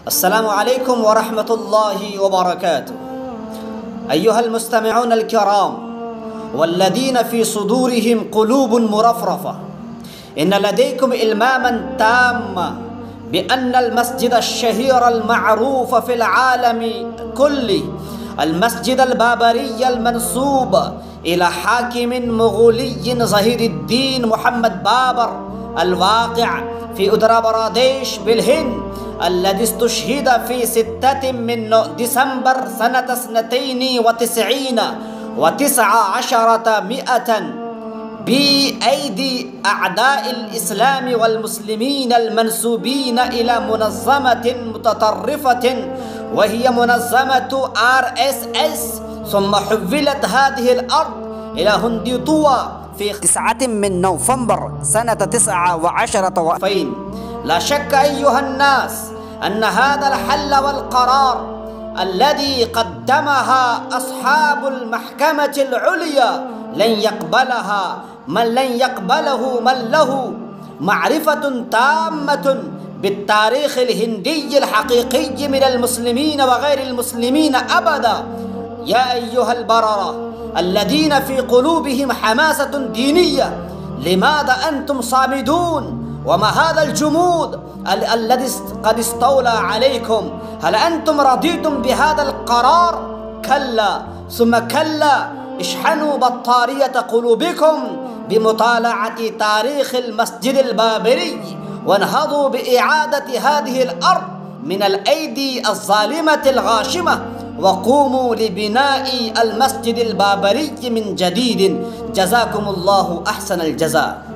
السلام عليكم ورحمة الله وبركاته. أيها المستمعون الكرام والذين في صدورهم قلوب مرفرفة، إن لديكم إلماما تاما بأن المسجد الشهير المعروف في العالم كله، المسجد البابري المنسوب إلى حاكم مغولي ظهير الدين محمد بابر الواقع في أتر براديش بالهند، الذي استشهد في 6 من ديسمبر سنة 92 و1900 بأيدي أعداء الإسلام والمسلمين المنسوبين إلى منظمة متطرفة وهي منظمة RSS، ثم حولت هذه الأرض إلى هندوتوا في 9 من نوفمبر سنة 19 لا شك أيها الناس أن هذا الحل والقرار الذي قدمها أصحاب المحكمة العليا لن يقبله من له معرفة تامة بالتاريخ الهندي الحقيقي من المسلمين وغير المسلمين أبدا. يا أيها البررة الذين في قلوبهم حماسة دينية، لماذا أنتم صامدون؟ وما هذا الجمود الذي قد استولى عليكم؟ هل أنتم رضيتم بهذا القرار؟ كلا ثم كلا، اشحنوا بطارية قلوبكم بمطالعة تاريخ المسجد البابري، وانهضوا بإعادة هذه الأرض من الأيدي الظالمة الغاشمة، وقوموا لبناء المسجد البابري من جديد. جزاكم الله أحسن الجزاء.